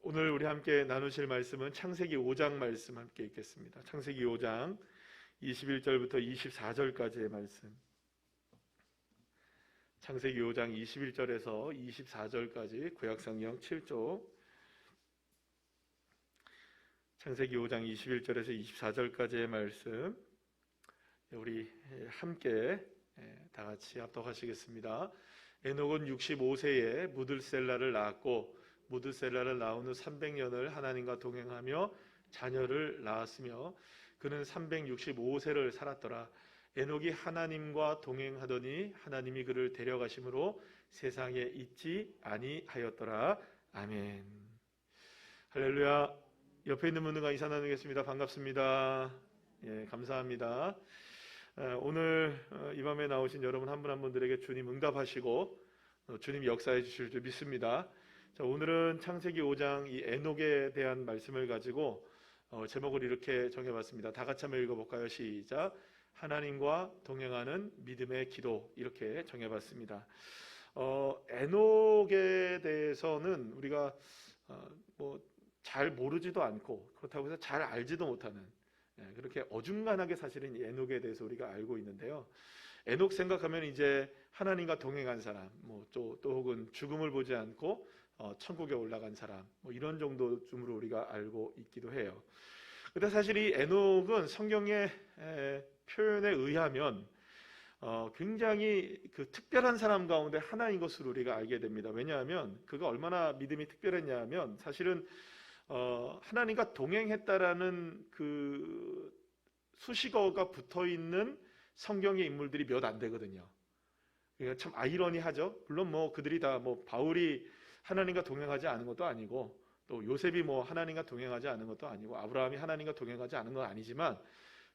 오늘 우리 함께 나누실 말씀은 창세기 5장 말씀 함께 읽겠습니다. 창세기 5장 21절부터 24절까지의 말씀. 창세기 5장 21절에서 24절까지 구약성경 7조. 창세기 5장 21절에서 24절까지의 말씀 우리 함께 다 같이 합독하시겠습니다. 에녹은 65세에 무드셀라를 낳았고 무드셀라를 낳은 후 300년을 하나님과 동행하며 자녀를 낳았으며 그는 365세를 살았더라. 에녹이 하나님과 동행하더니 하나님이 그를 데려가심으로 세상에 있지 아니하였더라. 아멘. 할렐루야. 옆에 있는 분들과 인사 나누겠습니다. 반갑습니다. 예, 감사합니다. 오늘 이 밤에 나오신 여러분 한 분 한 분들에게 주님 응답하시고 주님 역사해 주실 줄 믿습니다. 자, 오늘은 창세기 5장 이 에녹에 대한 말씀을 가지고 제목을 이렇게 정해봤습니다. 다 같이 한번 읽어볼까요? 시작. 하나님과 동행하는 믿음의 기도, 이렇게 정해봤습니다. 에녹에 대해서는 우리가 잘 모르지도 않고 그렇다고 해서 잘 알지도 못하는, 그렇게 어중간하게 사실은 이 에녹에 대해서 우리가 알고 있는데요. 에녹 생각하면 이제 하나님과 동행한 사람, 또 혹은 죽음을 보지 않고 천국에 올라간 사람, 이런 정도쯤으로 우리가 알고 있기도 해요. 근데 사실 이 에녹은 성경의 표현에 의하면 굉장히 그 특별한 사람 가운데 하나인 것으로 우리가 알게 됩니다. 왜냐하면 그가 얼마나 믿음이 특별했냐면 사실은 하나님과 동행했다라는 그 수식어가 붙어있는 성경의 인물들이 몇 안 되거든요. 그러니까 참 아이러니하죠. 물론 그들이 다 바울이 하나님과 동행하지 않은 것도 아니고, 또 요셉이 하나님과 동행하지 않은 것도 아니고, 아브라함이 하나님과 동행하지 않은 건 아니지만,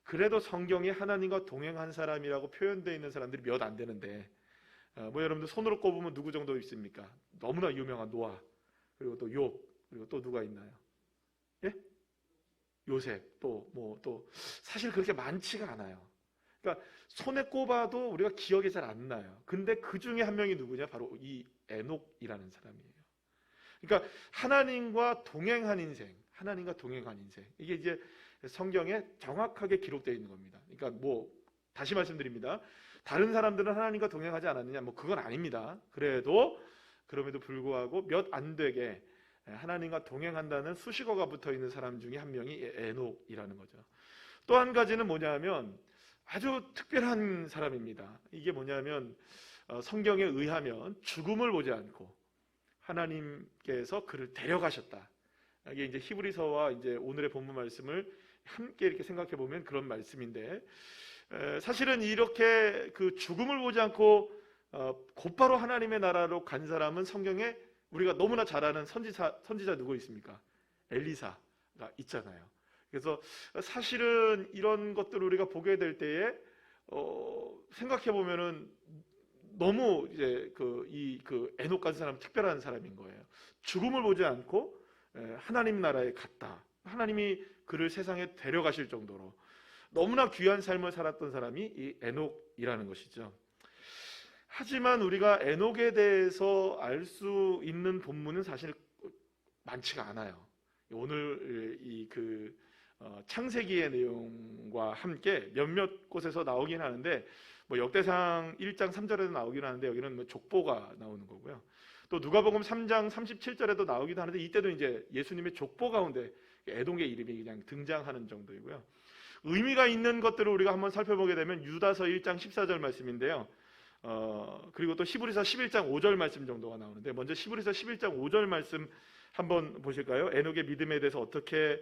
그래도 성경에 하나님과 동행한 사람이라고 표현되어 있는 사람들이 몇 안 되는데, 여러분들 손으로 꼽으면 누구 정도 있습니까? 너무나 유명한 노아, 그리고 또 욥, 그리고 또 누가 있나요? 예? 요셉, 또 사실 그렇게 많지가 않아요. 그러니까 손에 꼽아도 우리가 기억이 잘 안 나요. 근데 그 중에 한 명이 누구냐? 바로 이 에녹이라는 사람이에요. 그러니까 하나님과 동행한 인생, 하나님과 동행한 인생, 이게 이제 성경에 정확하게 기록되어 있는 겁니다. 그러니까 다시 말씀드립니다. 다른 사람들은 하나님과 동행하지 않았느냐? 그건 아닙니다. 그럼에도 불구하고 몇 안 되게 하나님과 동행한다는 수식어가 붙어 있는 사람 중에 한 명이 에녹이라는 거죠. 또 한 가지는 뭐냐면 아주 특별한 사람입니다. 이게 뭐냐면 성경에 의하면 죽음을 보지 않고 하나님께서 그를 데려가셨다. 이게 이제 히브리서와 이제 오늘의 본문 말씀을 함께 이렇게 생각해 보면 그런 말씀인데, 사실은 이렇게 그 죽음을 보지 않고 곧바로 하나님의 나라로 간 사람은 성경에 우리가 너무나 잘 아는 선지자 누구 있습니까? 엘리사가 있잖아요. 그래서 사실은 이런 것들을 우리가 보게 될 때에 생각해 보면은 너무 이제 그 에녹 같은 사람은 특별한 사람인 거예요. 죽음을 보지 않고 하나님 나라에 갔다. 하나님이 그를 세상에 데려가실 정도로 너무나 귀한 삶을 살았던 사람이 이 에녹이라는 것이죠. 하지만 우리가 에녹에 대해서 알 수 있는 본문은 사실 많지가 않아요. 오늘 창세기의 내용과 함께 몇몇 곳에서 나오긴 하는데, 역대상 1장 3절에도 나오긴 하는데 여기는 족보가 나오는 거고요. 또 누가복음 3장 37절에도 나오기도 하는데 이때도 이제 예수님의 족보 가운데 에녹의 이름이 그냥 등장하는 정도이고요. 의미가 있는 것들을 우리가 한번 살펴보게 되면 유다서 1장 14절 말씀인데요. 그리고 또 히브리서 11장 5절 말씀 정도가 나오는데, 먼저 히브리서 11장 5절 말씀 한번 보실까요? 에녹의 믿음에 대해서 어떻게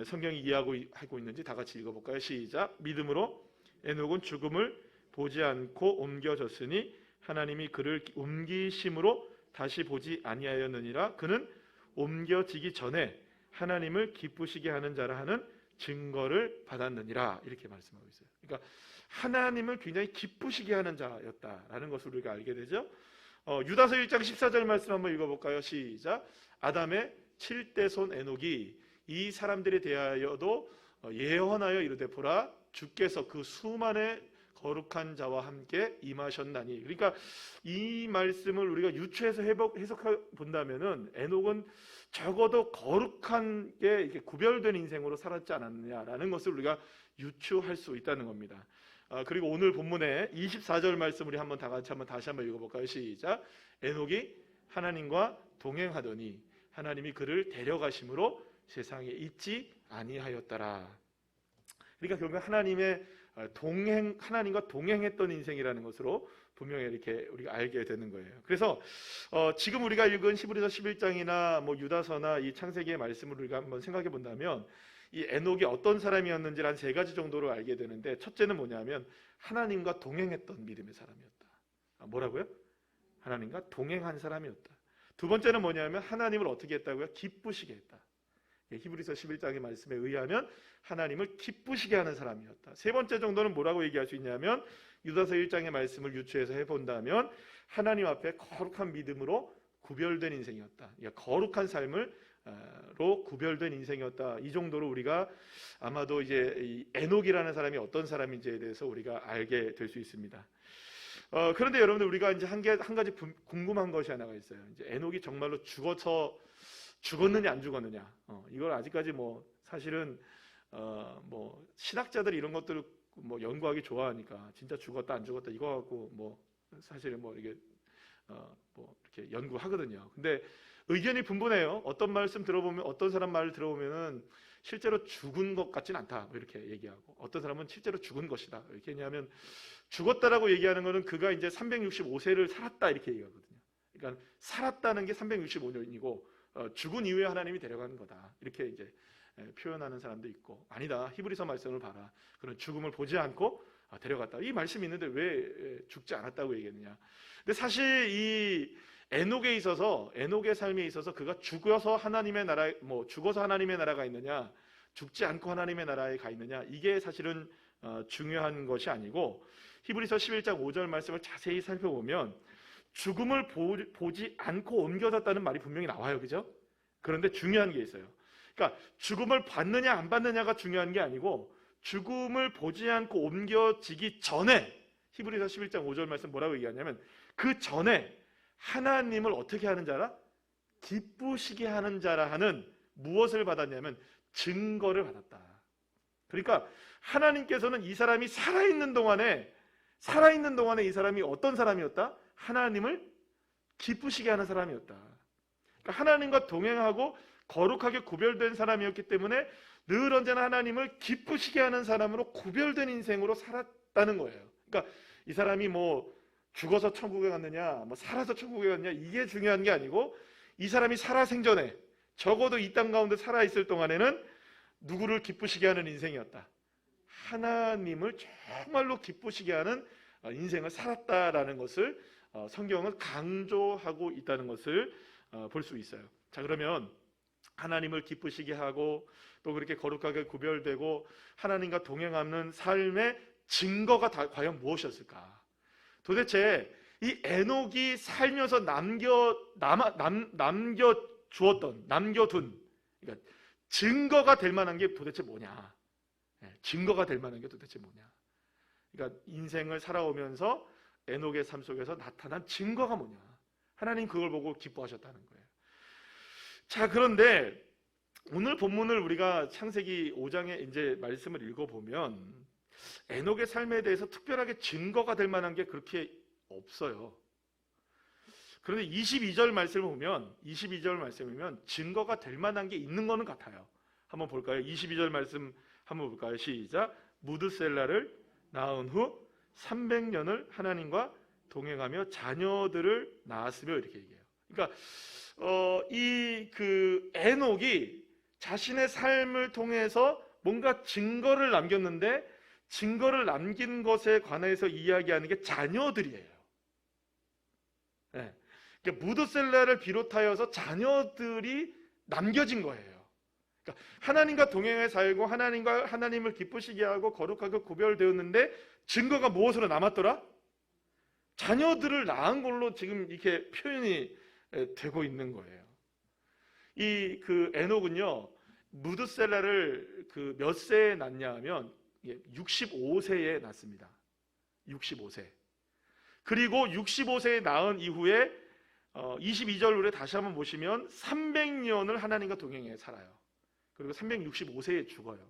성경이 이해하고 있는지 다 같이 읽어볼까요? 시작. 믿음으로 에녹은 죽음을 보지 않고 옮겨졌으니 하나님이 그를 옮기심으로 다시 보지 아니하였느니라. 그는 옮겨지기 전에 하나님을 기쁘시게 하는 자라 하는 증거를 받았느니라. 이렇게 말씀하고 있어요. 그러니까 하나님을 굉장히 기쁘시게 하는 자였다라는 것을 우리가 알게 되죠. 유다서 1장 14절 말씀 한번 읽어볼까요? 시작. 아담의 7대 손 에녹이 이 사람들에 대하여도 예언하여 이르되 보라, 주께서 그 수만의 거룩한 자와 함께 임하셨나니. 그러니까 이 말씀을 우리가 유추해서 해석해 본다면은 에녹은 적어도 거룩한 게 이렇게 구별된 인생으로 살았지 않았느냐라는 것을 우리가 유추할 수 있다는 겁니다. 그리고 오늘 본문의 24절 말씀 우리 한번 다 같이 다시 한번 읽어볼까요? 시작. 에녹이 하나님과 동행하더니 하나님이 그를 데려가심으로 세상에 있지 아니하였더라. 그러니까 결국 하나님과 동행했던 인생이라는 것으로 분명히 이렇게 우리가 알게 되는 거예요. 그래서 지금 우리가 읽은 히브리서 11장이나 뭐 유다서나 이 창세기의 말씀을 우리가 한번 생각해 본다면 이 에녹이 어떤 사람이었는지 한 세 가지 정도로 알게 되는데, 첫째는 뭐냐면 하나님과 동행했던 믿음의 사람이었다. 뭐라고요? 하나님과 동행한 사람이었다. 두 번째는 뭐냐면 하나님을 어떻게 했다고요? 기쁘시게 했다. 히브리서 11장의 말씀에 의하면 하나님을 기쁘시게 하는 사람이었다. 세 번째 정도는 뭐라고 얘기할 수 있냐면 유다서 1장의 말씀을 유추해서 해본다면 하나님 앞에 거룩한 믿음으로 구별된 인생이었다. 그러니까 거룩한 삶으로 구별된 인생이었다. 이 정도로 우리가 아마도 이제 이 에녹이라는 사람이 어떤 사람인지에 대해서 우리가 알게 될 수 있습니다. 그런데 여러분들 우리가 이제 한 가지 궁금한 것이 하나가 있어요. 이제 에녹이 정말로 죽었느냐 안 죽었느냐. 이걸 아직까지 뭐 사실은 뭐 신학자들이 이런 것들을 뭐 연구하기 좋아하니까 진짜 죽었다 안 죽었다 이거 갖고 뭐 사실은 뭐 이게 뭐 이렇게 연구하거든요. 근데 의견이 분분해요. 어떤 말씀 들어보면, 어떤 사람 말을 들어보면은 실제로 죽은 것 같지는 않다 뭐 이렇게 얘기하고, 어떤 사람은 실제로 죽은 것이다 이렇게. 왜냐하면 죽었다라고 얘기하는 거는 그가 이제 365세를 살았다 이렇게 얘기하거든요. 그러니까 살았다는 게 365년이고 죽은 이후에 하나님이 데려가는 거다 이렇게 이제 표현하는 사람도 있고, 아니다 히브리서 말씀을 봐라, 그런 죽음을 보지 않고 데려갔다 이 말씀이 있는데 왜 죽지 않았다고 얘기했느냐. 근데 사실 이 에녹의 삶에 있어서 그가 죽어서 하나님의 나라가 있느냐, 죽지 않고 하나님의 나라에 가 있느냐, 이게 사실은 중요한 것이 아니고, 히브리서 11장 5절 말씀을 자세히 살펴보면 죽음을 보지 않고 옮겨졌다는 말이 분명히 나와요. 그죠? 그런데 중요한 게 있어요. 그러니까 죽음을 받느냐 안 받느냐가 중요한 게 아니고, 죽음을 보지 않고 옮겨지기 전에 히브리서 11장 5절 말씀 뭐라고 얘기하냐면, 그 전에 하나님을 어떻게 하는 자라? 기쁘시게 하는 자라 하는 무엇을 받았냐면 증거를 받았다. 그러니까 하나님께서는 이 사람이 살아있는 동안에 이 사람이 어떤 사람이었다? 하나님을 기쁘시게 하는 사람이었다. 그러니까 하나님과 동행하고 거룩하게 구별된 사람이었기 때문에 늘 언제나 하나님을 기쁘시게 하는 사람으로 구별된 인생으로 살았다는 거예요. 그러니까 이 사람이 뭐 죽어서 천국에 갔느냐, 뭐 살아서 천국에 갔느냐, 이게 중요한 게 아니고, 이 사람이 살아생전에 적어도 이 땅 가운데 살아있을 동안에는 누구를 기쁘시게 하는 인생이었다. 하나님을 정말로 기쁘시게 하는 인생을 살았다라는 것을 성경은 강조하고 있다는 것을 볼 수 있어요. 자, 그러면 하나님을 기쁘시게 하고 또 그렇게 거룩하게 구별되고 하나님과 동행하는 삶의 증거가 과연 무엇이었을까? 도대체 이 에녹이 살면서 남겨둔 그러니까 증거가 될 만한 게 도대체 뭐냐? 증거가 될 만한 게 도대체 뭐냐? 그러니까 인생을 살아오면서 에녹의 삶 속에서 나타난 증거가 뭐냐? 하나님 그걸 보고 기뻐하셨다는 거예요. 자, 그런데 오늘 본문을 우리가 창세기 5장의 이제 말씀을 읽어보면 에녹의 삶에 대해서 특별하게 증거가 될 만한 게 그렇게 없어요. 그런데 22절 말씀을 보면 증거가 될 만한 게 있는 거는 같아요. 한번 볼까요? 22절 말씀 한번 볼까요? 시작. 무드셀라를 낳은 후 300년을 하나님과 동행하며 자녀들을 낳았으며 이렇게 얘기해요. 그러니까 이 에녹이 자신의 삶을 통해서 뭔가 증거를 남겼는데, 증거를 남긴 것에 관해서 이야기하는 게 자녀들이에요. 네. 그러니까 무드셀라를 비롯하여서 자녀들이 남겨진 거예요. 그러니까 하나님과 동행해 살고 하나님을 기쁘시게 하고 거룩하게 구별되었는데 증거가 무엇으로 남았더라? 자녀들을 낳은 걸로 지금 이렇게 표현이 되고 있는 거예요. 이 에녹은요, 무드셀라를 몇 세에 낳냐 하면 65세에 낳습니다. 65세. 그리고 65세에 낳은 이후에 22절 우리 다시 한번 보시면 300년을 하나님과 동행해 살아요. 그리고 365세에 죽어요.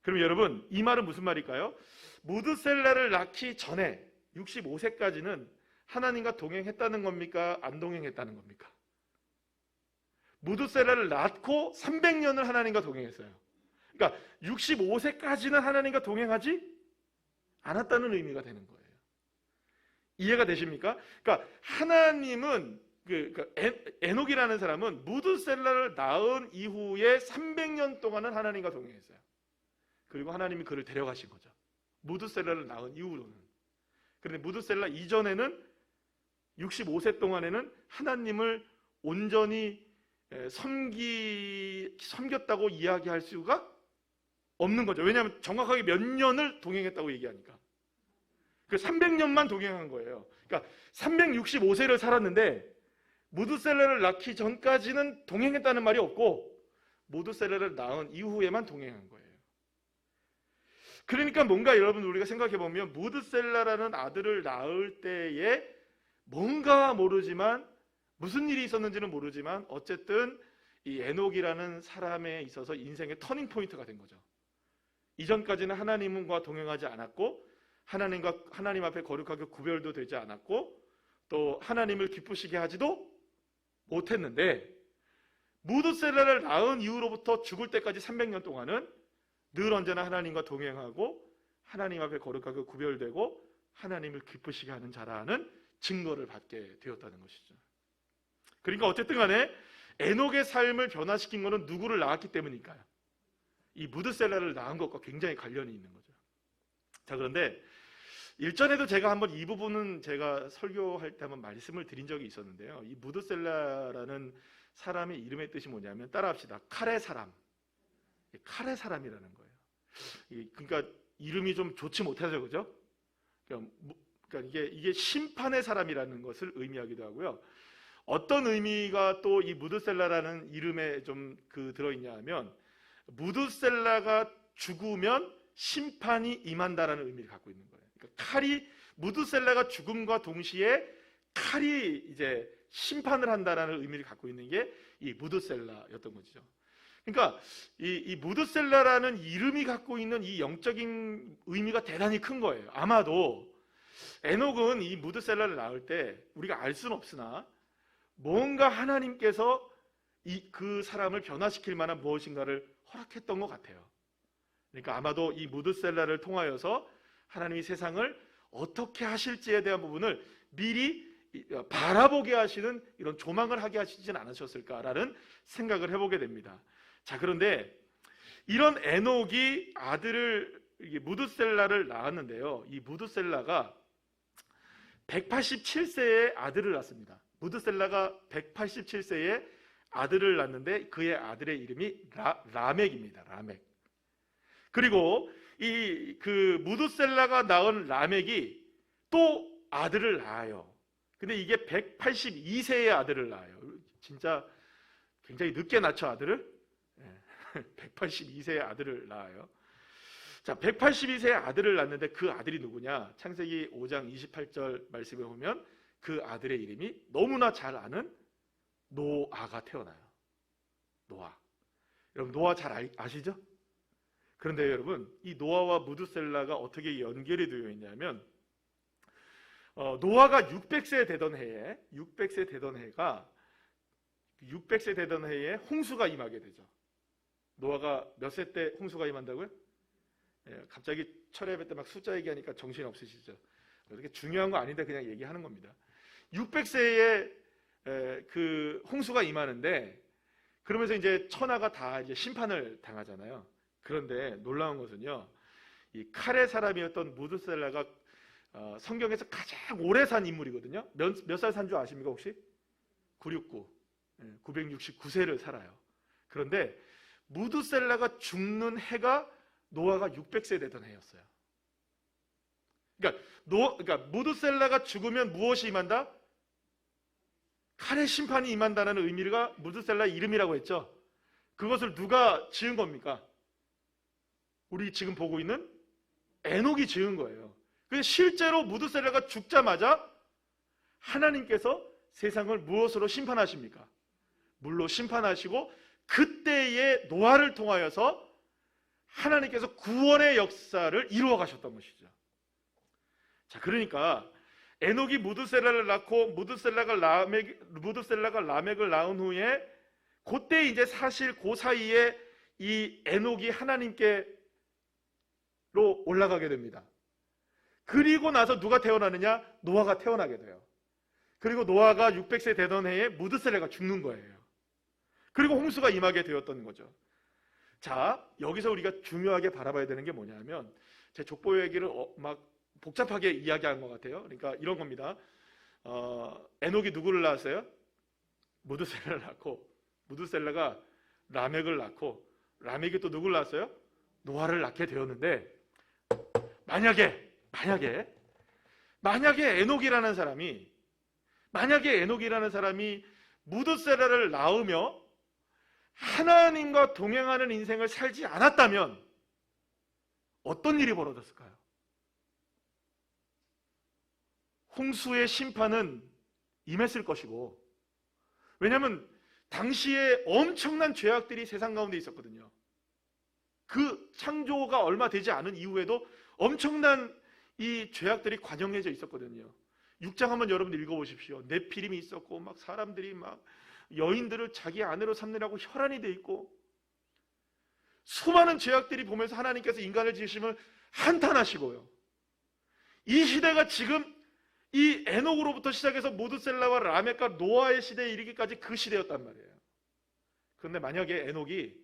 그럼 여러분, 이 말은 무슨 말일까요? 무드셀라를 낳기 전에 65세까지는 하나님과 동행했다는 겁니까? 안 동행했다는 겁니까? 무드셀라를 낳고 300년을 하나님과 동행했어요. 그러니까 65세까지는 하나님과 동행하지 않았다는 의미가 되는 거예요. 이해가 되십니까? 그러니까 하나님은 에녹이라는 사람은 무드셀라를 낳은 이후에 300년 동안은 하나님과 동행했어요. 그리고 하나님이 그를 데려가신 거죠. 무드셀라를 낳은 이후로는. 그런데 무드셀라 이전에는 65세 동안에는 하나님을 온전히 섬겼다고 이야기할 수가 없는 거죠. 왜냐하면 정확하게 몇 년을 동행했다고 얘기하니까. 그 300년만 동행한 거예요. 그러니까 365세를 살았는데 무드셀라를 낳기 전까지는 동행했다는 말이 없고 무드셀라를 낳은 이후에만 동행한 거예요. 그러니까 뭔가 여러분 우리가 생각해 보면 무드셀라라는 아들을 낳을 때에 뭔가 모르지만 무슨 일이 있었는지는 모르지만 어쨌든 이 에녹이라는 사람에 있어서 인생의 터닝 포인트가 된 거죠. 이전까지는 하나님과 동행하지 않았고 하나님 앞에 거룩하게 구별도 되지 않았고 또 하나님을 기쁘시게 하지도 못했는데 무드셀라를 낳은 이후로부터 죽을 때까지 300년 동안은 늘 언제나 하나님과 동행하고 하나님 앞에 거룩하게 구별되고 하나님을 기쁘시게 하는 자라는 증거를 받게 되었다는 것이죠. 그러니까 어쨌든 간에 에녹의 삶을 변화시킨 것은 누구를 낳았기 때문일까요? 이 무드셀라를 낳은 것과 굉장히 관련이 있는 거죠. 자, 그런데 일전에도 제가 한번 이 부분은 제가 설교할 때 한번 말씀을 드린 적이 있었는데요. 이 무드셀라라는 사람의 이름의 뜻이 뭐냐면 따라합시다. 칼의 사람. 칼의 사람이라는 거예요. 그러니까 이름이 좀 좋지 못하죠, 그죠? 그러니까 이게 심판의 사람이라는 것을 의미하기도 하고요. 어떤 의미가 또 이 무드셀라라는 이름에 좀 들어있냐 하면 무드셀라가 죽으면 심판이 임한다라는 의미를 갖고 있는 거예요. 그러니까 칼이 무드셀라가 죽음과 동시에 칼이 이제 심판을 한다라는 의미를 갖고 있는 게 이 무드셀라였던 거죠. 그러니까 이 무드셀라라는 이름이 갖고 있는 이 영적인 의미가 대단히 큰 거예요. 아마도 에녹은 이 무드셀라를 낳을 때 우리가 알 수는 없으나 뭔가 하나님께서 그 사람을 변화시킬 만한 무엇인가를 허락했던 것 같아요. 그러니까 아마도 이 무드셀라를 통하여서 하나님이 세상을 어떻게 하실지에 대한 부분을 미리 바라보게 하시는 이런 조망을 하게 하시진 않으셨을까라는 생각을 해보게 됩니다. 자, 그런데 이런 에녹이 아들을 무드셀라를 낳았는데요. 이 무드셀라가 187세에 아들을 낳습니다. 무드셀라가 187세에 아들을 낳는데 그의 아들의 이름이 라멕입니다. 라멕. 그리고 그 무드셀라가 낳은 라멕이 또 아들을 낳아요. 근데 이게 182세의 아들을 낳아요. 진짜 굉장히 늦게 낳죠, 아들을. 182세의 아들을 낳아요. 자, 182세의 아들을 낳는데 그 아들이 누구냐? 창세기 5장 28절 말씀에 보면 그 아들의 이름이 너무나 잘 아는 노아가 태어나요. 노아. 여러분 노아 잘 아시죠? 그런데 여러분 이 노아와 무드셀라가 어떻게 연결이 되어 있냐면 노아가 600세 되던 해에 홍수가 임하게 되죠. 노아가 몇 세 때 홍수가 임한다고요? 갑자기 철야 예배 때 막 숫자 얘기하니까 정신이 없으시죠? 그렇게 중요한 거 아닌데 그냥 얘기하는 겁니다. 600세에 그 홍수가 임하는데 그러면서 이제 천하가 다 이제 심판을 당하잖아요. 그런데 놀라운 것은요, 이 칼의 사람이었던 무드셀라가 성경에서 가장 오래 산 인물이거든요. 몇 살 산 줄 아십니까 혹시? 969세를 살아요. 그런데 무드셀라가 죽는 해가 노아가 600세 되던 해였어요. 그러니까 무드셀라가 죽으면 무엇이 임한다? 칼의 심판이 임한다는 의미가 무드셀라의 이름이라고 했죠. 그것을 누가 지은 겁니까? 우리 지금 보고 있는 에녹이 지은 거예요. 실제로 무드셀라가 죽자마자 하나님께서 세상을 무엇으로 심판하십니까? 물로 심판하시고 그때의 노아를 통하여서 하나님께서 구원의 역사를 이루어 가셨던 것이죠. 자, 그러니까 에녹이 무드셀라를 낳고 무드셀라가 라멕을 낳은 후에 그때 이제 사실 그 사이에 이 에녹이 하나님께로 올라가게 됩니다. 그리고 나서 누가 태어나느냐? 노아가 태어나게 돼요. 그리고 노아가 600세 되던 해에 무드셀라가 죽는 거예요. 그리고 홍수가 임하게 되었던 거죠. 자, 여기서 우리가 중요하게 바라봐야 되는 게 뭐냐면, 제 족보 얘기를 막 복잡하게 이야기한 것 같아요. 그러니까 이런 겁니다. 에녹이 누구를 낳았어요? 무드셀라를 낳고, 무드셀라가 라멕을 낳고, 라멕이 또 누구를 낳았어요? 노아를 낳게 되었는데, 만약에 에녹이라는 사람이 무드셀라를 낳으며 하나님과 동행하는 인생을 살지 않았다면 어떤 일이 벌어졌을까요? 홍수의 심판은 임했을 것이고, 왜냐하면 당시에 엄청난 죄악들이 세상 가운데 있었거든요. 그 창조가 얼마 되지 않은 이후에도 엄청난 이 죄악들이 관영해져 있었거든요. 6장 한번 여러분들 읽어보십시오. 네피림이 있었고, 막 사람들이 막 여인들을 자기 아내로 삼느라고 혈안이 돼 있고, 수많은 죄악들이 보면서 하나님께서 인간을 지으심을 한탄하시고요. 이 시대가 지금 이 에녹으로부터 시작해서 모드셀라와 라멕과 노아의 시대에 이르기까지 그 시대였단 말이에요. 그런데 만약에 에녹이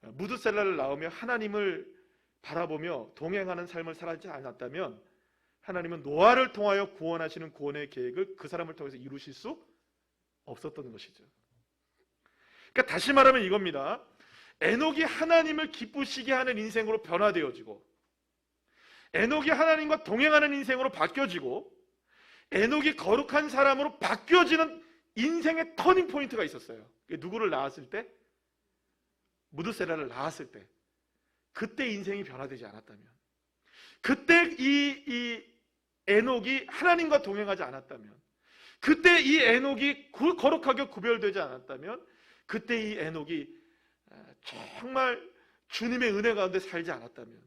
무드셀라를 낳으며 하나님을 바라보며 동행하는 삶을 살지 않았다면 하나님은 노아를 통하여 구원하시는 구원의 계획을 그 사람을 통해서 이루실 수 없었던 것이죠. 그러니까 다시 말하면 이겁니다. 에녹이 하나님을 기쁘시게 하는 인생으로 변화되어지고, 에녹이 하나님과 동행하는 인생으로 바뀌어지고, 에녹이 거룩한 사람으로 바뀌어지는 인생의 터닝 포인트가 있었어요. 누구를 낳았을 때? 무드셀라를 낳았을 때. 그때 인생이 변화되지 않았다면, 그때 이 에녹이 하나님과 동행하지 않았다면, 그때 이 에녹이 거룩하게 구별되지 않았다면, 그때 이 에녹이 정말 주님의 은혜 가운데 살지 않았다면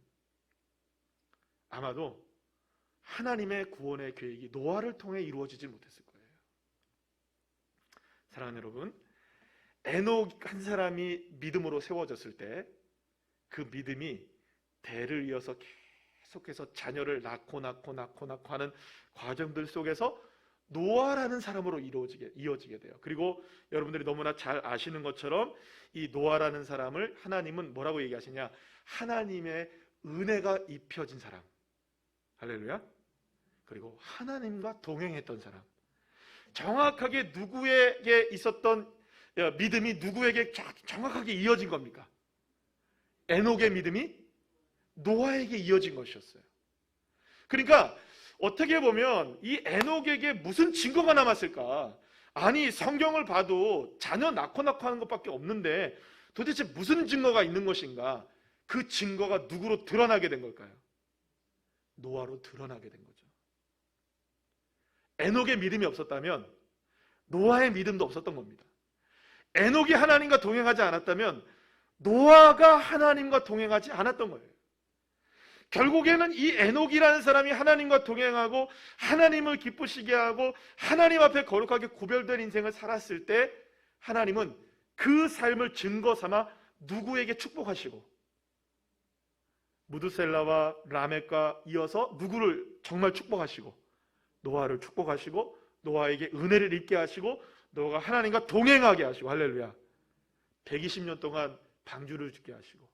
아마도 하나님의 구원의 계획이 노아를 통해 이루어지지 못했을 거예요. 사랑하는 여러분, 에녹 한 사람이 믿음으로 세워졌을 때 그 믿음이 대를 이어서 계속해서 자녀를 낳고 하는 과정들 속에서 노아라는 사람으로 이어지게 돼요. 그리고 여러분들이 너무나 잘 아시는 것처럼 이 노아라는 사람을 하나님은 뭐라고 얘기하시냐? 하나님의 은혜가 입혀진 사람. 할렐루야. 그리고 하나님과 동행했던 사람. 정확하게 누구에게 있었던 믿음이 누구에게 정확하게 이어진 겁니까? 에녹의 믿음이 노아에게 이어진 것이었어요. 그러니까 어떻게 보면 이 에녹에게 무슨 증거가 남았을까? 아니, 성경을 봐도 자녀 낳고 하는 것밖에 없는데 도대체 무슨 증거가 있는 것인가? 그 증거가 누구로 드러나게 된 걸까요? 노아로 드러나게 된 거죠. 에녹의 믿음이 없었다면 노아의 믿음도 없었던 겁니다. 에녹이 하나님과 동행하지 않았다면 노아가 하나님과 동행하지 않았던 거예요. 결국에는 이 에녹이라는 사람이 하나님과 동행하고 하나님을 기쁘시게 하고 하나님 앞에 거룩하게 구별된 인생을 살았을 때 하나님은 그 삶을 증거 삼아 누구에게 축복하시고, 무드셀라와 라멕과 이어서 누구를 정말 축복하시고, 노아를 축복하시고 노아에게 은혜를 입게 하시고 노아가 하나님과 동행하게 하시고, 할렐루야, 120년 동안 방주를 짓게 하시고,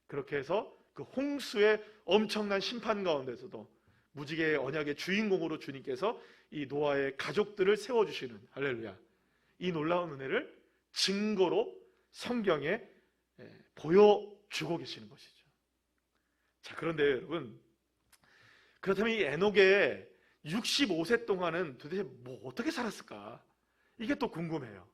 그렇게 해서 그 홍수의 엄청난 심판 가운데서도 무지개의 언약의 주인공으로 주님께서 이 노아의 가족들을 세워주시는, 할렐루야, 이 놀라운 은혜를 증거로 성경에 보여주고 계시는 것이죠. 자, 그런데 여러분, 그렇다면 이 에녹의 65세 동안은 도대체 어떻게 살았을까? 이게 또 궁금해요.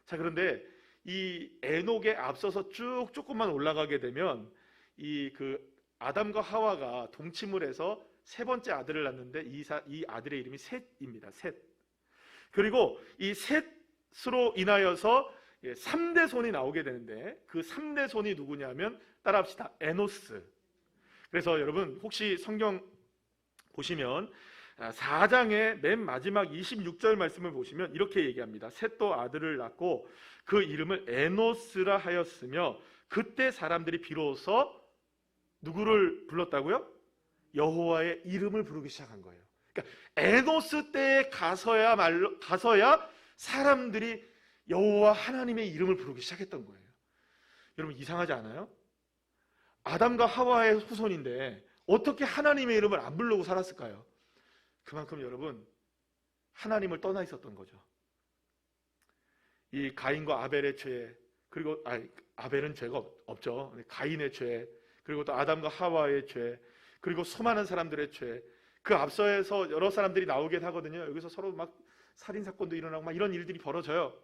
자, 그런데 이 에녹에 앞서서 쭉 조금만 올라가게 되면 이 그 아담과 하와가 동침을 해서 세 번째 아들을 낳는데 이 아들의 이름이 셋입니다. 셋. 그리고 이 셋으로 인하여서 3대 손이 나오게 되는데 그 3대 손이 누구냐면 따라합시다. 에노스. 그래서 여러분 혹시 성경 보시면 4장의 맨 마지막 26절 말씀을 보시면 이렇게 얘기합니다. 셋도 아들을 낳고 그 이름을 에노스라 하였으며 그때 사람들이 비로소 누구를 불렀다고요? 여호와의 이름을 부르기 시작한 거예요. 그러니까 에노스 때에 가서야 사람들이 여호와 하나님의 이름을 부르기 시작했던 거예요. 여러분 이상하지 않아요? 아담과 하와의 후손인데 어떻게 하나님의 이름을 안 부르고 살았을까요? 그만큼 여러분 하나님을 떠나 있었던 거죠. 이 가인과 아벨의 죄, 그리고 아벨은 죄가 없죠. 가인의 죄, 그리고 또 아담과 하와의 죄, 그리고 수많은 사람들의 죄, 그 앞서에서 여러 사람들이 나오긴 하거든요. 여기서 서로 막 살인사건도 일어나고 막 이런 일들이 벌어져요.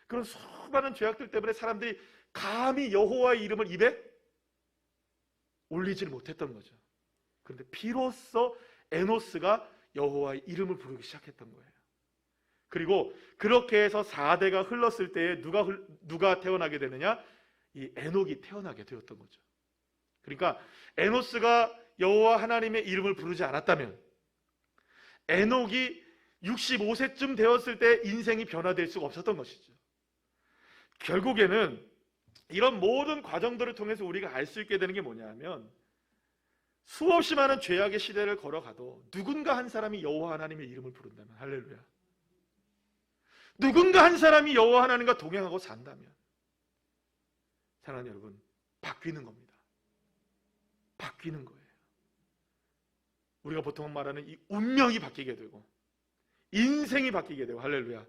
그런 수많은 죄악들 때문에 사람들이 감히 여호와의 이름을 입에 올리지를 못했던 거죠. 그런데 비로소 에노스가 여호와의 이름을 부르기 시작했던 거예요. 그리고 그렇게 해서 4대가 흘렀을 때에 누가 태어나게 되느냐? 이 에녹이 태어나게 되었던 거죠. 그러니까 에노스가 여호와 하나님의 이름을 부르지 않았다면 에녹이 65세쯤 되었을 때 인생이 변화될 수가 없었던 것이죠. 결국에는 이런 모든 과정들을 통해서 우리가 알 수 있게 되는 게 뭐냐면 수없이 많은 죄악의 시대를 걸어가도 누군가 한 사람이 여호와 하나님의 이름을 부른다면 할렐루야. 누군가 한 사람이 여호와 하나님과 동행하고 산다면 사랑하는 여러분 바뀌는 겁니다. 바뀌는 거예요. 우리가 보통 말하는 이 운명이 바뀌게 되고 인생이 바뀌게 되고 할렐루야.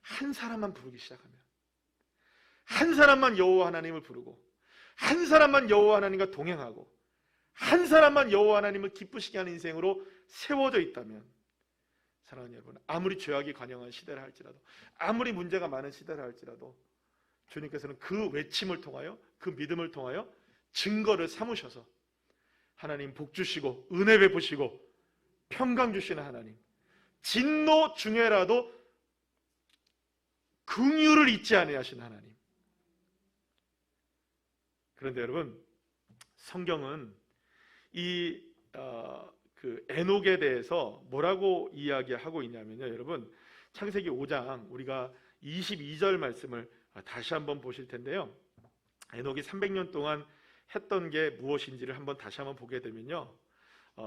한 사람만 부르기 시작하면 한 사람만 여호와 하나님을 부르고 한 사람만 여호와 하나님과 동행하고 한 사람만 여호와 하나님을 기쁘시게 하는 인생으로 세워져 있다면 사랑하는 여러분 아무리 죄악이 관영한 시대를 할지라도 아무리 문제가 많은 시대를 할지라도 주님께서는 그 외침을 통하여 그 믿음을 통하여 증거를 삼으셔서 하나님 복 주시고 은혜 베푸시고 평강 주시는 하나님 진노 중에라도 긍휼을 잊지 아니하신 하나님. 그런데 여러분 성경은 그 에녹에 대해서 뭐라고 이야기하고 있냐면요. 여러분 창세기 5장 우리가 22절 말씀을 다시 한번 보실 텐데요. 에녹이 300년 동안 했던 게 무엇인지를 다시 한번 보게 되면요.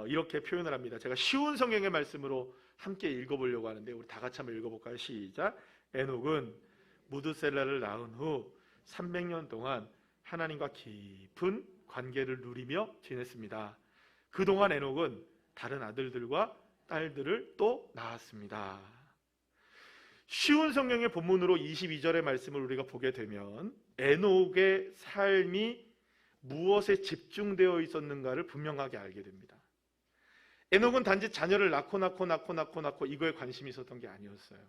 이렇게 표현을 합니다. 제가 쉬운 성경의 말씀으로 함께 읽어보려고 하는데 우리 다 같이 한번 읽어볼까요? 시작. 에녹은 무드셀라를 낳은 후 300년 동안 하나님과 깊은 관계를 누리며 지냈습니다. 그동안 에녹은 다른 아들들과 딸들을 또 낳았습니다. 쉬운 성경의 본문으로 22절의 말씀을 우리가 보게 되면 에녹의 삶이 무엇에 집중되어 있었는가를 분명하게 알게 됩니다. 에녹은 단지 자녀를 낳고 이거에 관심이 있었던 게 아니었어요.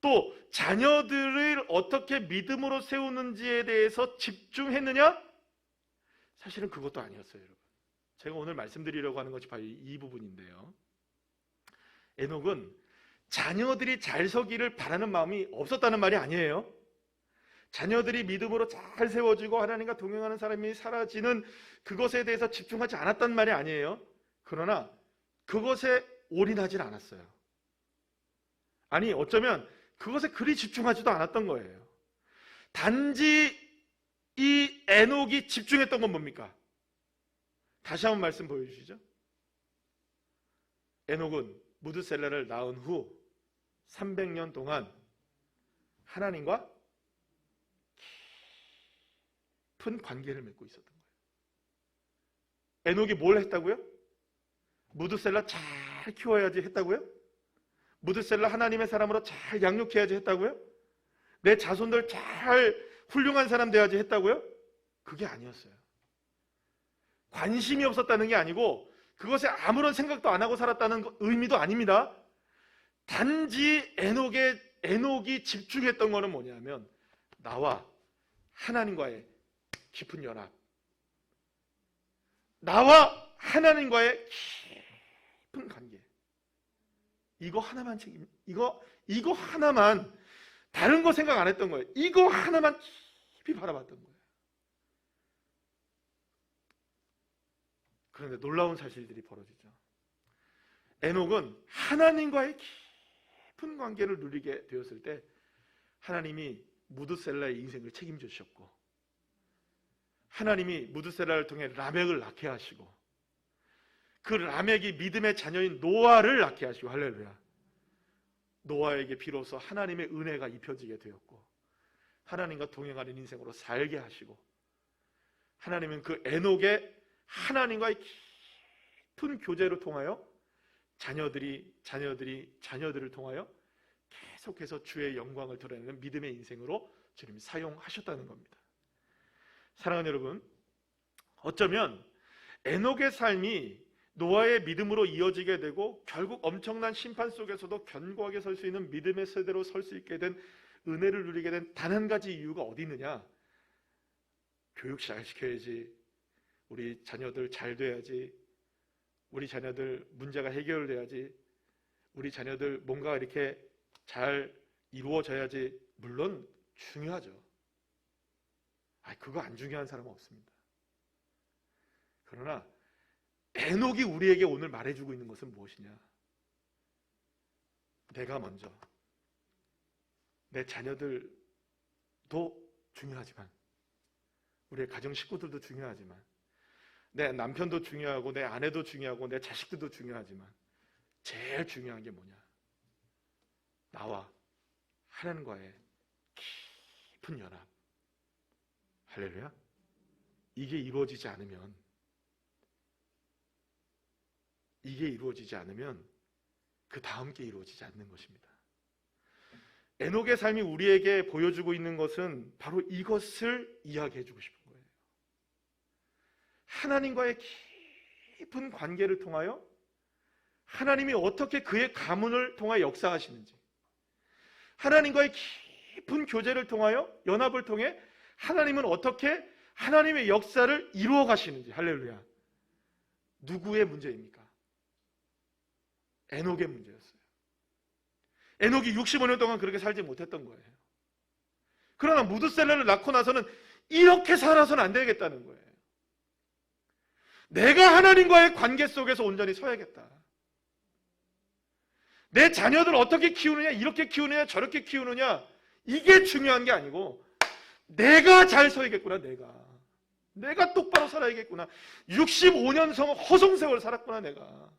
또 자녀들을 어떻게 믿음으로 세우는지에 대해서 집중했느냐? 사실은 그것도 아니었어요, 여러분. 제가 오늘 말씀드리려고 하는 것이 바로 이 부분인데요. 에녹은 자녀들이 잘 서기를 바라는 마음이 없었다는 말이 아니에요. 자녀들이 믿음으로 잘 세워지고 하나님과 동행하는 사람이 사라지는 그것에 대해서 집중하지 않았단 말이 아니에요. 그러나 그것에 올인하진 않았어요. 아니 어쩌면 그것에 그리 집중하지도 않았던 거예요. 단지 이 에녹이 집중했던 건 뭡니까? 다시 한번 말씀 보여주시죠. 에녹은 무드셀라를 낳은 후 300년 동안 하나님과 깊은 관계를 맺고 있었던 거예요. 에녹이 뭘 했다고요? 무드셀라 잘 키워야지 했다고요? 무드셀라 하나님의 사람으로 잘 양육해야지 했다고요? 내 자손들 잘 훌륭한 사람 돼야지 했다고요? 그게 아니었어요. 관심이 없었다는 게 아니고 그것에 아무런 생각도 안 하고 살았다는 의미도 아닙니다. 단지 에녹이 집중했던 거는 뭐냐면 나와 하나님과의 깊은 연합, 나와 하나님과의 깊은 관계. 이거 하나만 이거 하나만, 다른 거 생각 안 했던 거예요. 이거 하나만 깊이 바라봤던 거예요. 그런데 놀라운 사실들이 벌어지죠. 에녹은 하나님과의 깊은 관계를 누리게 되었을 때 하나님이 무드셀라의 인생을 책임져 주셨고, 하나님이 무드셀라를 통해 라멕을 낳게 하시고, 그 라멕이 믿음의 자녀인 노아를 낳게 하시고, 할렐루야. 노아에게 비로소 하나님의 은혜가 입혀지게 되었고, 하나님과 동행하는 인생으로 살게 하시고, 하나님은 그 에녹의 하나님과의 깊은 교제를 통하여 자녀들을 통하여 계속해서 주의 영광을 드러내는 믿음의 인생으로 주님이 사용하셨다는 겁니다. 사랑하는 여러분, 어쩌면 에녹의 삶이 노아의 믿음으로 이어지게 되고 결국 엄청난 심판 속에서도 견고하게 설 수 있는 믿음의 세대로 설 수 있게 된, 은혜를 누리게 된 단 한 가지 이유가 어디 있느냐? 교육 잘 시켜야지, 우리 자녀들 잘 돼야지, 우리 자녀들 문제가 해결돼야지, 우리 자녀들 뭔가 이렇게 잘 이루어져야지. 물론 중요하죠. 그거 안 중요한 사람은 없습니다. 그러나 에녹이 우리에게 오늘 말해주고 있는 것은 무엇이냐? 내가 먼저, 내 자녀들도 중요하지만, 우리의 가정 식구들도 중요하지만, 내 남편도 중요하고, 내 아내도 중요하고, 내 자식들도 중요하지만, 제일 중요한 게 뭐냐? 나와 하나님과의 깊은 연합. 할렐루야. 이게 이루어지지 않으면 그 다음 게 이루어지지 않는 것입니다. 에녹의 삶이 우리에게 보여주고 있는 것은 바로 이것을 이야기해 주고 싶은 거예요. 하나님과의 깊은 관계를 통하여 하나님이 어떻게 그의 가문을 통하여 역사하시는지, 하나님과의 깊은 교제를 통하여, 연합을 통해 하나님은 어떻게 하나님의 역사를 이루어 가시는지. 할렐루야. 누구의 문제입니까? 에녹의 문제였어요. 에녹이 65년 동안 그렇게 살지 못했던 거예요. 그러나 무드셀라를 낳고 나서는 이렇게 살아서는 안 되겠다는 거예요. 내가 하나님과의 관계 속에서 온전히 서야겠다. 내 자녀들 어떻게 키우느냐, 이렇게 키우느냐, 저렇게 키우느냐, 이게 중요한 게 아니고 내가 잘 서야겠구나. 내가 똑바로 살아야겠구나. 65년 허송세월 살았구나. 내가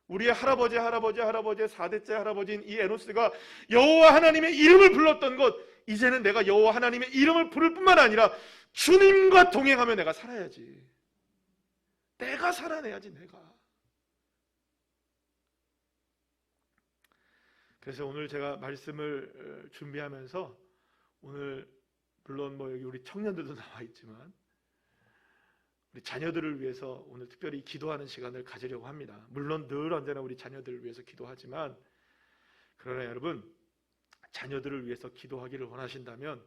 우리의 할아버지의 4대째 할아버지인 이 에노스가 여호와 하나님의 이름을 불렀던 것, 이제는 내가 여호와 하나님의 이름을 부를 뿐만 아니라 주님과 동행하며 내가 살아야지. 내가 살아내야지. 내가. 그래서 오늘 제가 말씀을 준비하면서, 오늘 물론 여기 우리 청년들도 나와 있지만 우리 자녀들을 위해서 오늘 특별히 기도하는 시간을 가지려고 합니다. 물론 늘 언제나 우리 자녀들을 위해서 기도하지만, 그러나 여러분, 자녀들을 위해서 기도하기를 원하신다면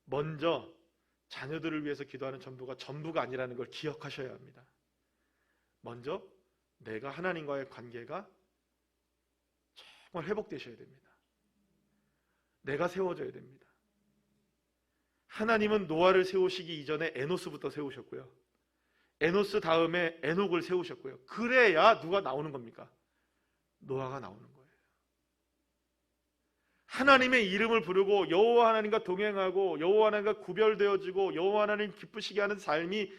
먼저 자녀들을 위해서 기도하는 전부가 아니라는 걸 기억하셔야 합니다. 먼저 내가 하나님과의 관계가 정말 회복되셔야 됩니다. 내가 세워져야 됩니다. 하나님은 노아를 세우시기 이전에 에노스부터 세우셨고요. 에노스 다음에 에녹을 세우셨고요. 그래야 누가 나오는 겁니까? 노아가 나오는 거예요. 하나님의 이름을 부르고 여호와 하나님과 동행하고 여호와 하나님과 구별되어지고 여호와 하나님 기쁘시게 하는 삶이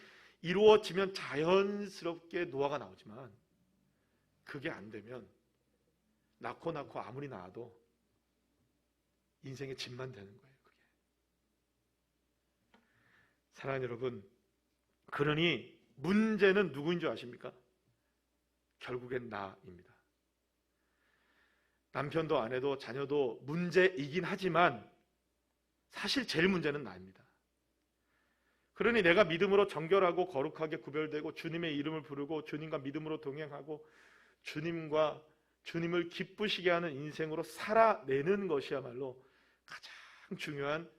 이루어지면 자연스럽게 노아가 나오지만, 그게 안 되면 낳고 아무리 낳아도 인생의 짐만 되는 거예요. 그게. 사랑하는 여러분, 그러니 문제는 누구인 줄 아십니까? 결국엔 나입니다. 남편도 아내도 자녀도 문제이긴 하지만 사실 제일 문제는 나입니다. 그러니 내가 믿음으로 정결하고 거룩하게 구별되고 주님의 이름을 부르고 주님과 믿음으로 동행하고 주님을 기쁘시게 하는 인생으로 살아내는 것이야말로 가장 중요한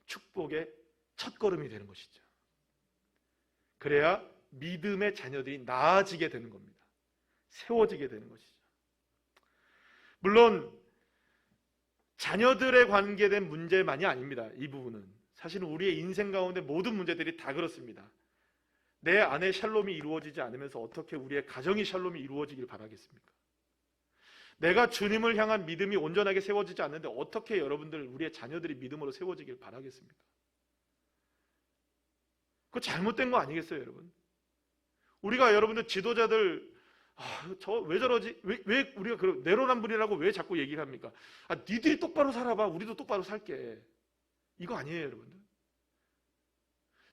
축복의 첫걸음이 되는 것이죠. 그래야 믿음의 자녀들이 나아지게 되는 겁니다. 세워지게 되는 것이죠. 물론 자녀들에 관계된 문제만이 아닙니다. 이 부분은 사실은 우리의 인생 가운데 모든 문제들이 다 그렇습니다. 내 안에 샬롬이 이루어지지 않으면서 어떻게 우리의 가정이 샬롬이 이루어지길 바라겠습니까? 내가 주님을 향한 믿음이 온전하게 세워지지 않는데 어떻게 여러분들 우리의 자녀들이 믿음으로 세워지길 바라겠습니까? 그거 잘못된 거 아니겠어요, 여러분? 우리가 여러분들 지도자들 저 왜 저러지? 왜 우리가 그런 내로남불이라고 왜 자꾸 얘기를 합니까? 니들이 똑바로 살아봐. 우리도 똑바로 살게. 이거 아니에요, 여러분들.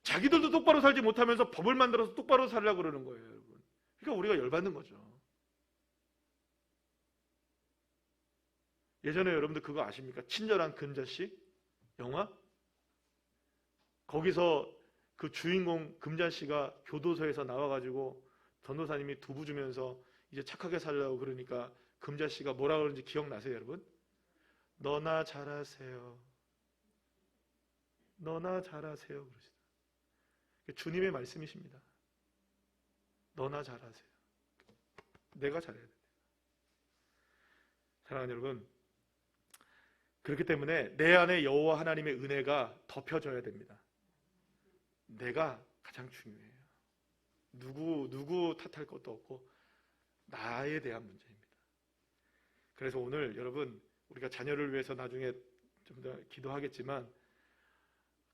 자기들도 똑바로 살지 못하면서 법을 만들어서 똑바로 살려고 그러는 거예요, 여러분. 그러니까 우리가 열받는 거죠. 예전에 여러분들 그거 아십니까? 친절한 금자씨 영화? 거기서 그 주인공 금자씨가 교도소에서 나와가지고 전도사님이 두부 주면서 이제 착하게 살려고 그러니까 금자씨가 뭐라 그러는지 기억나세요, 여러분? 너나 잘하세요. 너나 잘하세요. 그러시다. 주님의 말씀이십니다. 너나 잘하세요. 내가 잘해야 돼요. 사랑하는 여러분, 그렇기 때문에 내 안에 여호와 하나님의 은혜가 덮여져야 됩니다. 내가 가장 중요해요. 누구 탓할 것도 없고 나에 대한 문제입니다. 그래서 오늘 여러분 우리가 자녀를 위해서 나중에 좀 더 기도하겠지만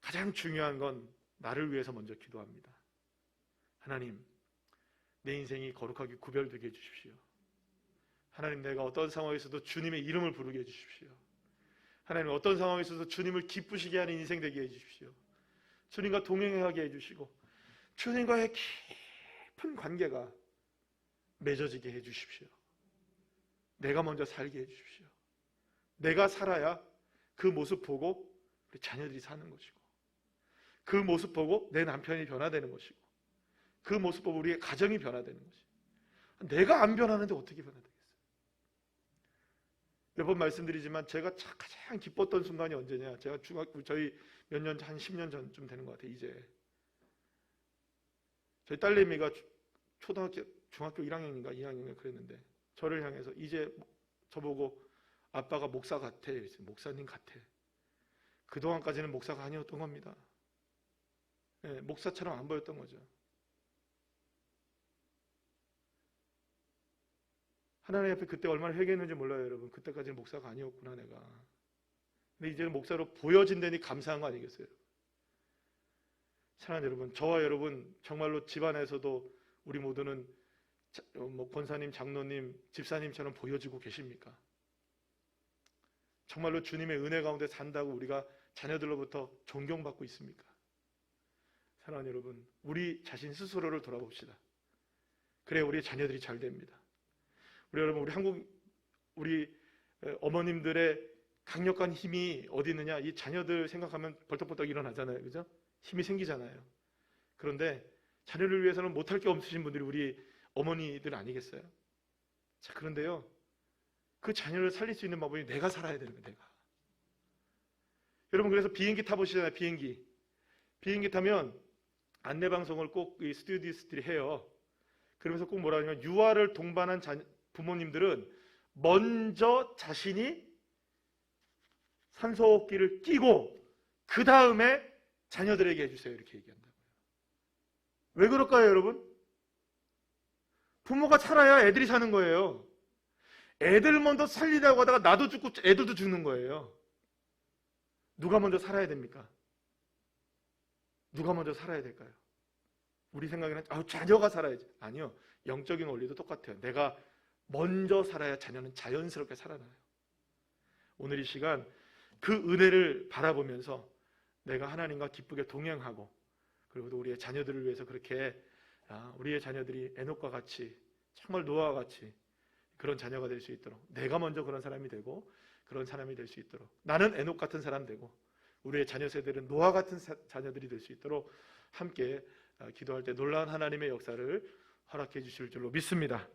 가장 중요한 건 나를 위해서 먼저 기도합니다. 하나님, 내 인생이 거룩하게 구별되게 해주십시오. 하나님, 내가 어떤 상황에서도 주님의 이름을 부르게 해주십시오. 하나님, 어떤 상황에서도 주님을 기쁘시게 하는 인생 되게 해주십시오. 주님과 동행하게 해주시고 주님과의 깊은 관계가 맺어지게 해주십시오. 내가 먼저 살게 해주십시오. 내가 살아야 그 모습 보고 우리 자녀들이 사는 것이고, 그 모습 보고 내 남편이 변화되는 것이고, 그 모습 보고 우리의 가정이 변화되는 것이고, 내가 안 변하는데 어떻게 변화되겠어요? 몇 번 말씀드리지만 제가 가장 기뻤던 순간이 언제냐? 제가 저희 몇 년, 한 10년 전쯤 되는 것 같아요. 이제 저희 딸내미가 중학교 1학년인가 2학년인가 그랬는데 저를 향해서 이제 저보고 아빠가 목사 같아. 목사님 같아. 그동안까지는 목사가 아니었던 겁니다. 네, 목사처럼 안 보였던 거죠. 하나님 앞에 그때 얼마나 회개했는지 몰라요, 여러분. 그때까지는 목사가 아니었구나, 내가. 근데 이제는 목사로 보여진다니 감사한 거 아니겠어요? 사랑하는 여러분, 저와 여러분 정말로 집안에서도 우리 모두는 권사님, 장로님, 집사님처럼 보여지고 계십니까? 정말로 주님의 은혜 가운데 산다고 우리가 자녀들로부터 존경받고 있습니까? 사랑하는 여러분, 우리 자신 스스로를 돌아봅시다. 그래야 우리 자녀들이 잘 됩니다. 우리 여러분, 우리 어머님들의 강력한 힘이 어디 있느냐? 이 자녀들 생각하면 벌떡벌떡 일어나잖아요, 그죠? 힘이 생기잖아요. 그런데 자녀를 위해서는 못할 게 없으신 분들이 우리 어머니들 아니겠어요? 자, 그런데요, 그 자녀를 살릴 수 있는 방법이 내가 살아야 되는 거예요, 내가. 여러분, 그래서 비행기 타보시잖아요, 비행기 타면 안내방송을 꼭 이 스튜어디스들이 해요. 그러면서 꼭 뭐라 하냐면, 유아를 동반한 부모님들은 먼저 자신이 산소호흡기를 끼고 그 다음에 자녀들에게 해주세요, 이렇게 얘기한다고요. 왜 그럴까요, 여러분? 부모가 살아야 애들이 사는 거예요. 애들 먼저 살리려고 하다가 나도 죽고 애들도 죽는 거예요. 누가 먼저 살아야 됩니까? 누가 먼저 살아야 될까요? 우리 생각에는 자녀가 살아야지. 아니요, 영적인 원리도 똑같아요. 내가 먼저 살아야 자녀는 자연스럽게 살아나요. 오늘 이 시간 그 은혜를 바라보면서 내가 하나님과 기쁘게 동행하고, 그리고 또 우리의 자녀들을 위해서 그렇게 우리의 자녀들이 에녹과 같이, 정말 노아와 같이 그런 자녀가 될 수 있도록, 내가 먼저 그런 사람이 되고 그런 사람이 될 수 있도록, 나는 에녹 같은 사람 되고 우리의 자녀 세대는 노아 같은 자녀들이 될 수 있도록 함께 기도할 때 놀라운 하나님의 역사를 허락해 주실 줄로 믿습니다.